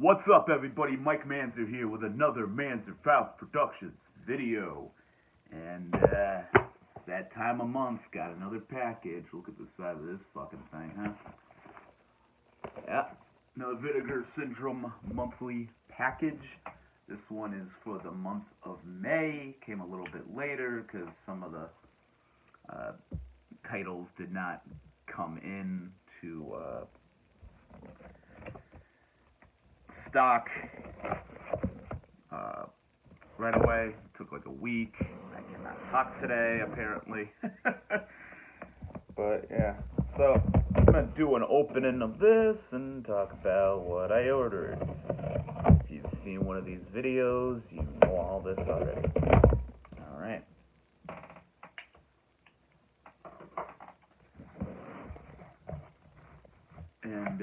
What's up, everybody? Mike Manzer here with another Manzer Faust Productions video. And, that time of month, got another package. Look at the side of this fucking thing, huh? Yeah, another Vinegar Syndrome monthly package. This one is for the month of May. Came a little bit later because some of the titles did not come in to stock right away. It took like a week. I cannot talk today, apparently. But yeah, so I'm gonna do an opening of this and talk about what I ordered. If you've seen one of these videos, you know all this already. Alright. And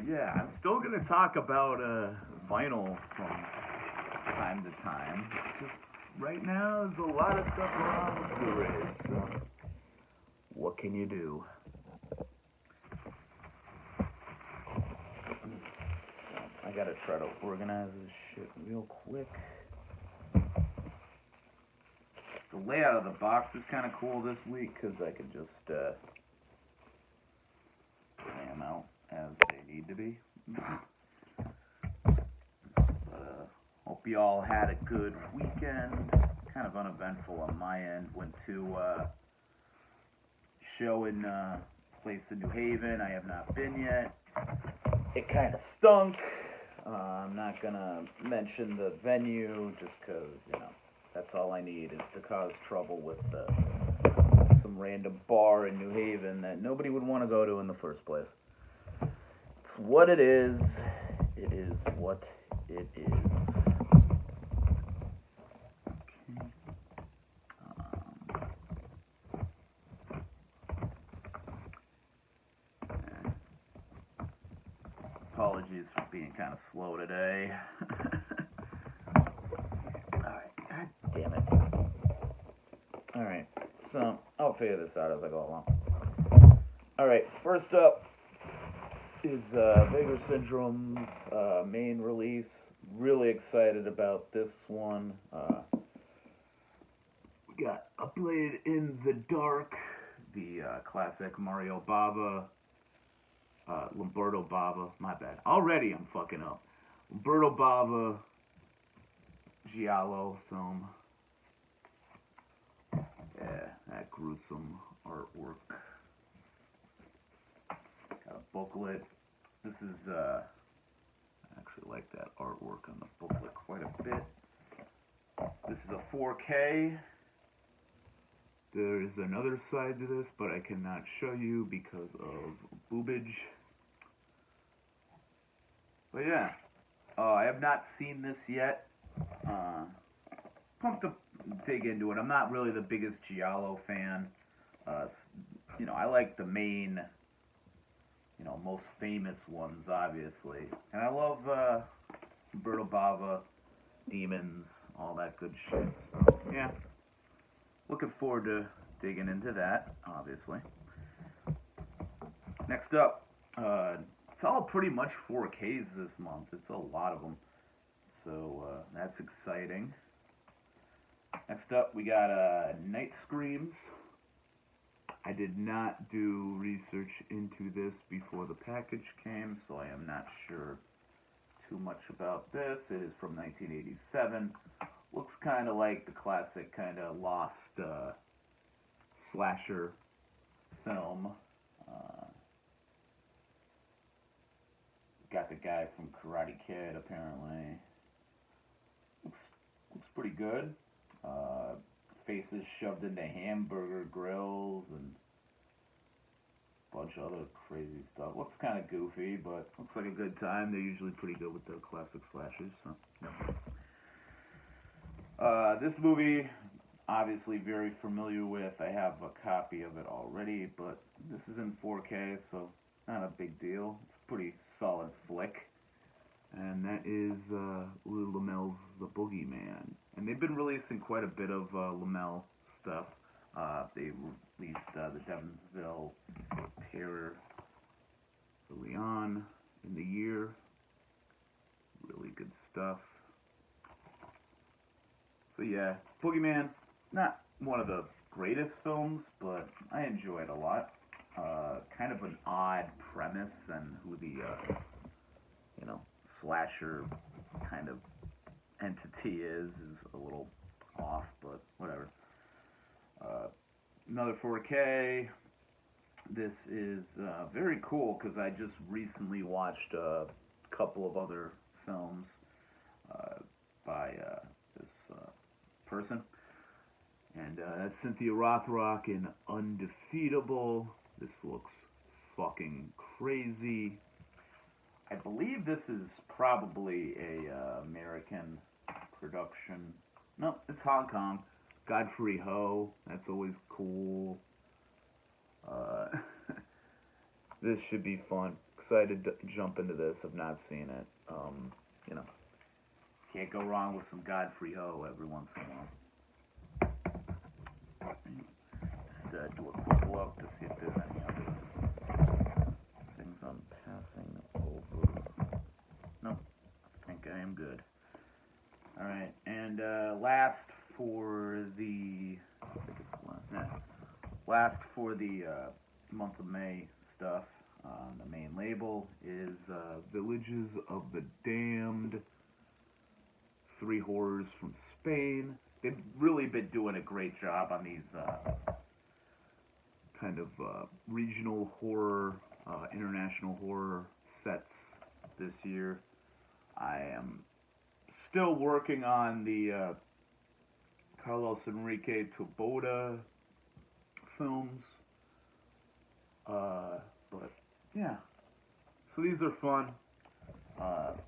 yeah, I'm still gonna talk about vinyl from time to time. Just right now, there's a lot of stuff going on with Blu-rays, so what can you do? I gotta try to organize this shit real quick. The layout of the box is kind of cool this week because I can just lay them out as they need to be. Hope you all had a good weekend. Kind of uneventful on my end. Went to show in place in New Haven. I have not been yet. It kind of stunk. I'm not gonna mention the venue just because, you know, that's all I need is to cause trouble with some random bar in New Haven that nobody would want to go to in the first place. It's what it is. It is what it is. Apologies for being kind of slow today. Alright, god damn it. Alright, so I'll figure this out as I go along. Alright, first up is Vinegar Syndrome's main release. Really excited about this one. We got A Blade in the Dark, the classic Mario Bava. Lamberto Bava, my bad. Already I'm fucking up. Lamberto Bava Giallo film. Yeah, that gruesome artwork. Got a booklet. This is, I actually like that artwork on the booklet quite a bit. This is a 4K. There is another side to this, but I cannot show you because of boobage. But yeah, I have not seen this yet. Pumped to dig into it. I'm not really the biggest Giallo fan. You know, I like the main, you know, most famous ones, obviously. And I love Roberto Bava, Demons, all that good shit. So, yeah. Looking forward to digging into that, obviously. Next up, it's all pretty much 4Ks this month. It's a lot of them. So, that's exciting. Next up, we got Night Screams. I did not do research into this before the package came, so I am not sure too much about this. It is from 1987. Looks kind of like the classic kind of lost slasher film. Got the guy from Karate Kid, apparently. Looks pretty good. Faces shoved into hamburger grills and a bunch of other crazy stuff. Looks kind of goofy, but looks like a good time. They're usually pretty good with the classic slashers. So, yeah. This movie, obviously very familiar with. I have a copy of it already, but this is in 4K, so not a big deal. It's a pretty solid flick. And that is Louis L'Amel's The Bogey Man. And they've been releasing quite a bit of L'Amel stuff. They released the Devonsville Terror early on in the year. stuff. So yeah, Bogey Man, not one of the greatest films, but I enjoy it a lot. Kind of an odd premise, and who the, slasher kind of entity is a little off, but whatever. Another 4K. This is very cool because I just recently watched a couple of other films by this person. And that's Cynthia Rothrock in Undefeatable. This looks fucking crazy. I believe this is probably a American production. No, it's Hong Kong. Godfrey Ho. That's always cool. This should be fun. Excited to jump into this. I've not seen it. Can't go wrong with some Godfrey Ho every once in a while. Just do a quick look to see if there's any other things I'm passing over. Nope. I think I am good. Alright, and last for the month of May stuff, the main label is Villages of the Damned, 3 horrors from Spain. They've really been doing a great job on these kind of regional horror, international horror sets this year. I am still working on the Carlos Enrique Taboada films, but yeah, so these are fun.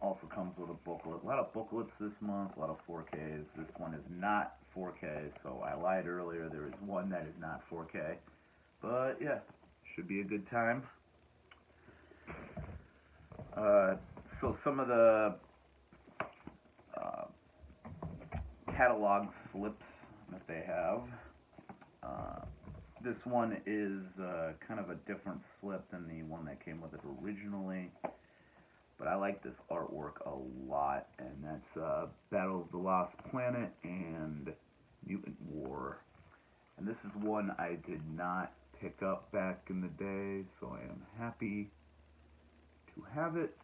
Also comes with a booklet. A lot of booklets this month, a lot of 4Ks. This one is not 4K, so I lied earlier. There is one that is not 4K. But yeah, should be a good time. So some of the catalog slips that they have. This one is kind of a different slip than the one that came with it originally. But I like this artwork a lot, and that's Battle of the Lost Planet and Mutant War. And this is one I did not pick up back in the day, so I am happy to have it.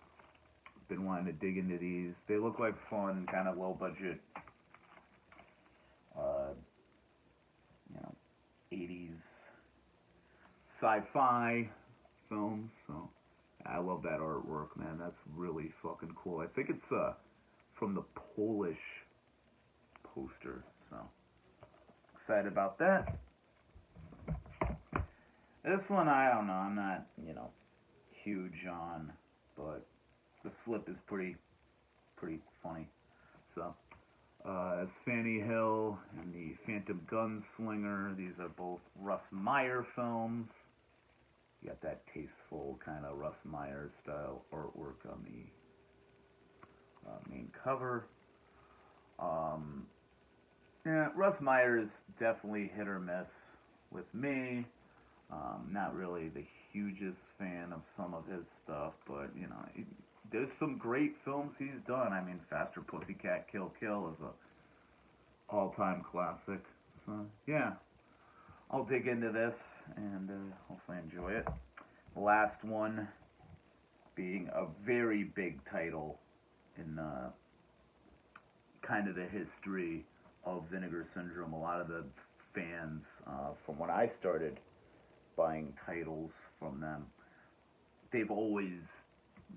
Been wanting to dig into these. They look like fun, kind of low budget, 80s sci-fi films, so I love that artwork, man. That's really fucking cool. I think it's from the Polish poster, so excited about that. This one, I don't know. I'm not, huge on, but the slip is pretty funny. So, it's Fanny Hill and the Phantom Gunslinger. These are both Russ Meyer films. You got that tasteful kind of Russ Meyer style artwork on the main cover. Yeah, Russ Meyer is definitely hit or miss with me. Not really the hugest fan of some of his stuff, but there's some great films he's done. I mean, Faster Pussycat Kill Kill is a all-time classic. So yeah, I'll dig into this and hopefully enjoy it. The last one being a very big title in kind of the history of Vinegar Syndrome. A lot of the fans from when I started buying titles from them, they've always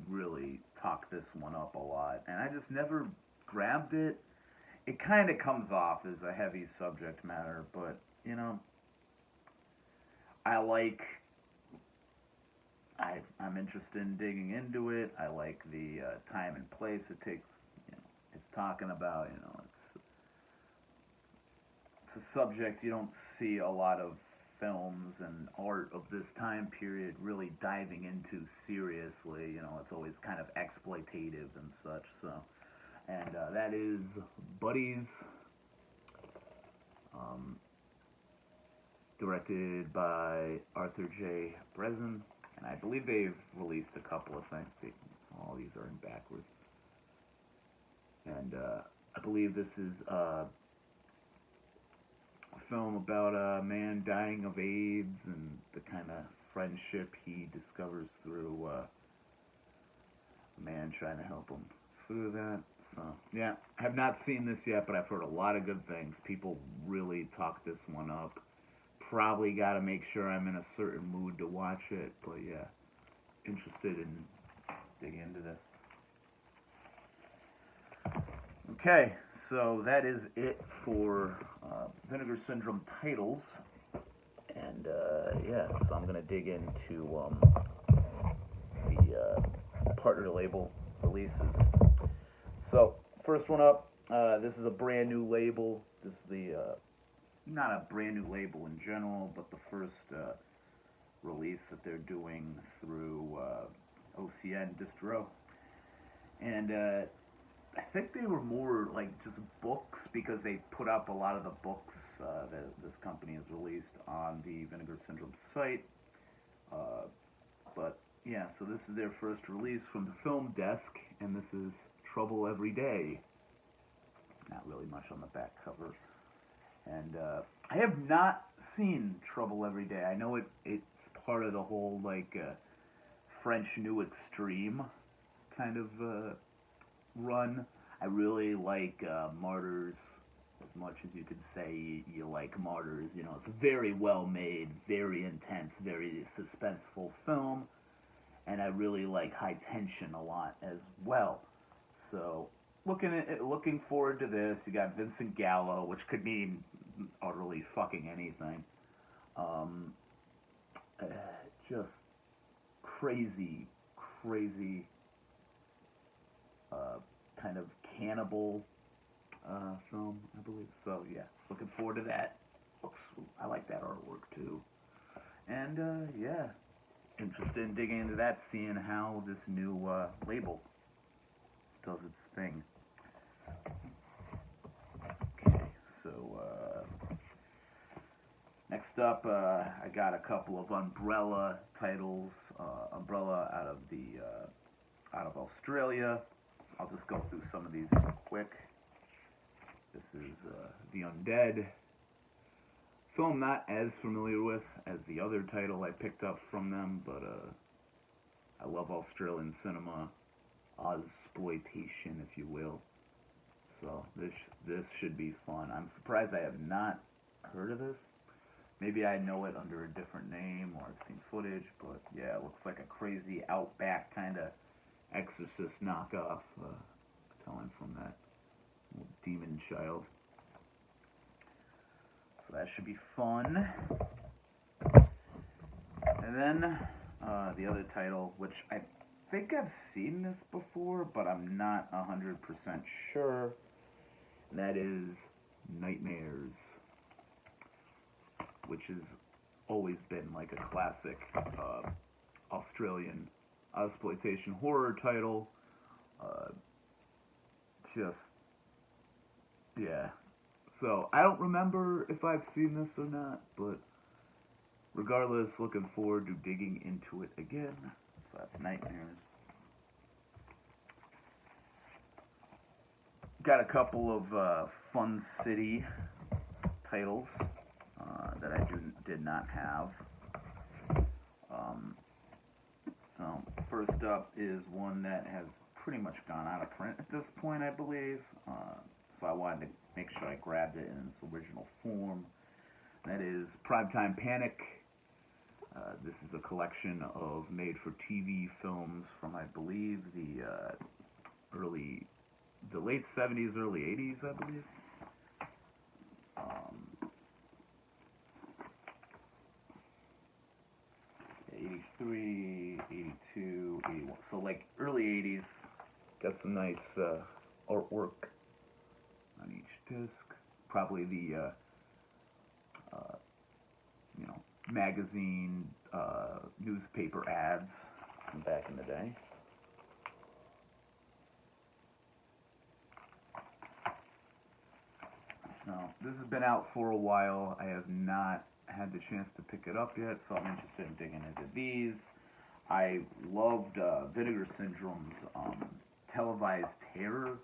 really talked this one up a lot, and I just never grabbed it. It kind of comes off as a heavy subject matter, but I'm interested in digging into it. I like the time and place it takes. It's talking about. It's a subject you don't see a lot of films and art of this time period really diving into seriously. It's always kind of exploitative and such. So, and that is Buddies, directed by Arthur J. Brezin, and I believe they've released a couple of things. All these are in backwards. And I believe this is a film about a man dying of AIDS and the kind of friendship he discovers through a man trying to help him through that. So, yeah, I have not seen this yet, but I've heard a lot of good things. People really talk this one up. Probably got to make sure I'm in a certain mood to watch it, but yeah, interested in digging into this. Okay, so that is it for Vinegar Syndrome titles, and yeah, so I'm gonna dig into the partner label releases. So first one up, this is a brand new label. This is the not a brand new label in general, but the first release that they're doing through OCN Distro, and I think they were more like just books because they put up a lot of the books that this company has released on the Vinegar Syndrome site. But yeah, so this is their first release from the film desk, and this is Trouble Every Day. Not really much on the back cover. And I have not seen Trouble Every Day. I know it's part of the whole like French New Extreme kind of run. I really like Martyrs as much as you could say you like Martyrs. You know, it's a very well made, very intense, very suspenseful film, and I really like High Tension a lot as well. So looking forward to this. You got Vincent Gallo, which could mean utterly fucking anything. Just crazy kind of cannibal film, I believe. So yeah, looking forward to that. I like that artwork too. And yeah, interested in digging into that, seeing how this new label does its thing. Okay, so next up, I got a couple of Umbrella titles. Umbrella out of Australia. I'll just go through some of these real quick. This is The Undead. Film not as familiar with as the other title I picked up from them, but I love Australian cinema, Ozploitation, if you will. So this should be fun. I'm surprised I have not heard of this. Maybe I know it under a different name or I've seen footage, but yeah, it looks like a crazy outback kind of Exorcist knockoff, telling from that little demon child. So that should be fun. And then the other title, which I think I've seen this before, but I'm not 100% sure, and that is Nightmares, which has always been like a classic Australian exploitation horror title. Yeah. So I don't remember if I've seen this or not, but regardless, looking forward to digging into it again. So that's Nightmares. Got a couple of Fun City titles that I did not have. So first up is one that has pretty much gone out of print at this point, I believe. So I wanted to make sure I grabbed it in its original form. That is Primetime Panic. This is a collection of made-for-TV films from, I believe, the late 70s, early 80s, I believe. 83, 82, 81. So like early 80s. Got some nice artwork on each disc. Probably the magazine, newspaper ads from back in the day. So this has been out for a while. I have not had the chance to pick it up yet, so I'm interested in digging into these. I loved Vinegar Syndrome's Televised Terror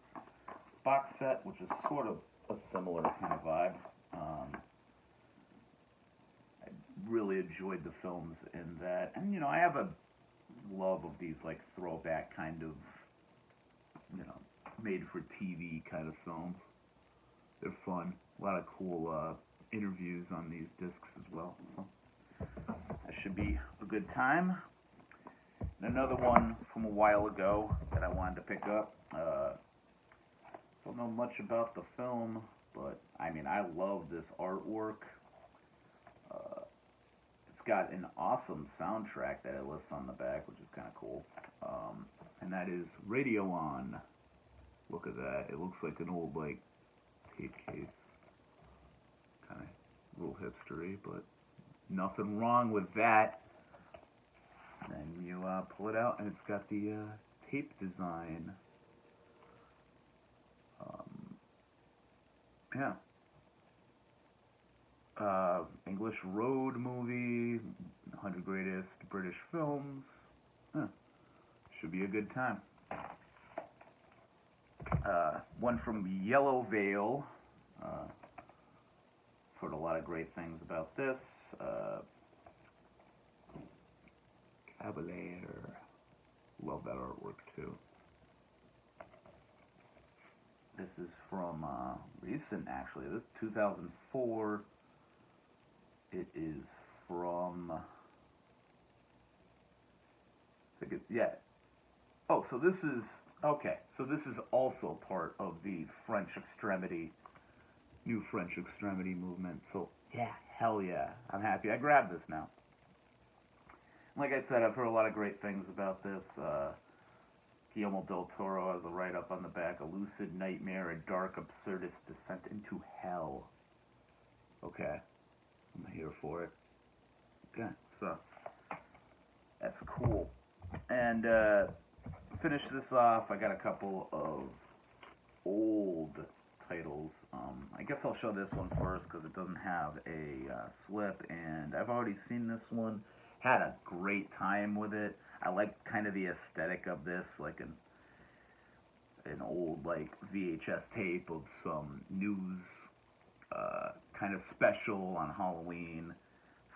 box set, which is sort of a similar kind of vibe. I really enjoyed the films in that, and you know, I have a love of these like throwback kind of, you know, made for TV kind of films. They're fun. A lot of cool interviews on these discs as well. So that should be a good time. And another one from a while ago that I wanted to pick up. Don't know much about the film, but I mean, I love this artwork. It's got an awesome soundtrack that it lists on the back, which is kind of cool. And that is Radio On. Look at that. It looks like an old, like, tape case. Kind of a little hipstery, but nothing wrong with that. And you pull it out, and it's got the tape design. Yeah. English road movie, 100 greatest British films. Should be a good time. One from Yellow Veil. Heard a lot of great things about this. Calvaire. Love that artwork too. This is from recent, actually. This is 2004. It is from. I think it's, yeah. Oh, so this is okay. So this is also part of the French Extremity, new French Extremity movement. So yeah, hell yeah, I'm happy I grabbed this now. Like I said, I've heard a lot of great things about this. Guillermo del Toro has a write-up on the back, a lucid nightmare, a dark, absurdist descent into hell. Okay, I'm here for it. Okay, so that's cool. And finish this off, I got a couple of old titles. I guess I'll show this one first because it doesn't have a slip, and I've already seen this one. Had a great time with it. I like kind of the aesthetic of this, like an old like VHS tape of some news kind of special on Halloween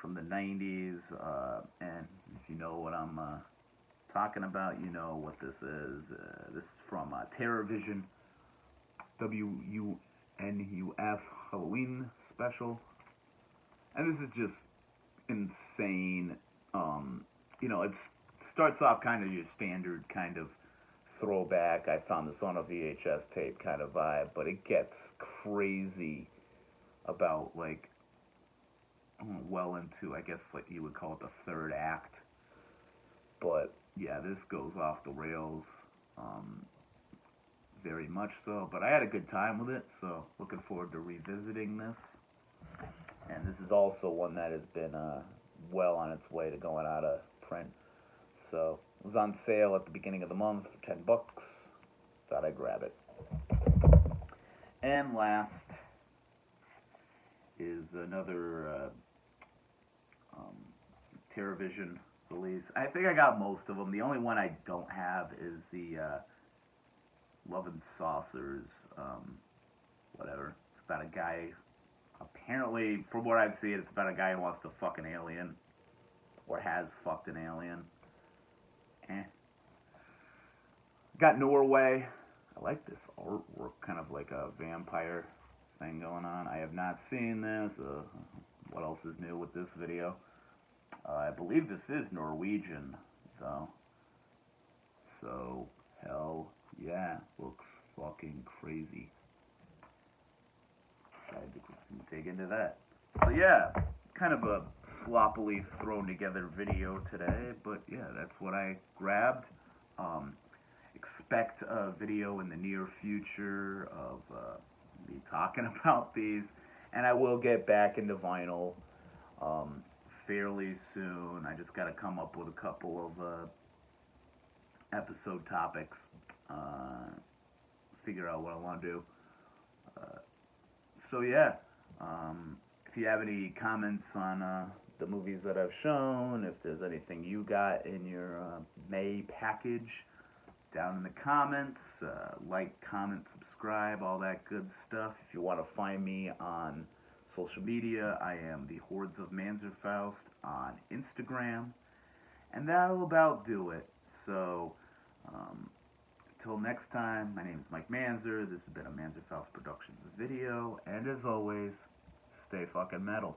from the 90s. And if you know what I'm talking about, you know what this is. This is from TerrorVision, WNUF Halloween special. And this is just insane. You know, it starts off kind of your standard kind of throwback, I found this on a VHS tape kind of vibe, but it gets crazy about, like, well into, I guess, like you would call it the third act. But, yeah, this goes off the rails, very much so. But I had a good time with it, so looking forward to revisiting this. And this is also one that has been well on its way to going out of print. So it was on sale at the beginning of the month for $10. Thought I'd grab it. And last is another TerrorVision release. I think I got most of them. The only one I don't have is the Love and Saucers, whatever. It's about a guy. Apparently, from what I've seen, it's about a guy who wants to fuck an alien, or has fucked an alien. Got Norway. I like this artwork, kind of like a vampire thing going on. I have not seen this. What else is new with this video? I believe this is Norwegian, though. So, hell yeah, looks fucking crazy. I had to dig into that. So yeah, kind of a sloppily thrown together video today, but yeah, that's what I grabbed. Expect a video in the near future of me talking about these, and I will get back into vinyl fairly soon. I just got to come up with a couple of episode topics, figure out what I want to do. So yeah, if you have any comments on the movies that I've shown, if there's anything you got in your May package, down in the comments, like, comment, subscribe. subscribe, all that good stuff. If you want to find me on social media, I am the Hordes of Manzerfaust on Instagram. And that'll about do it. So, until next time, my name is Mike Manzer. This has been a Manzerfaust Productions video. And as always, stay fucking metal.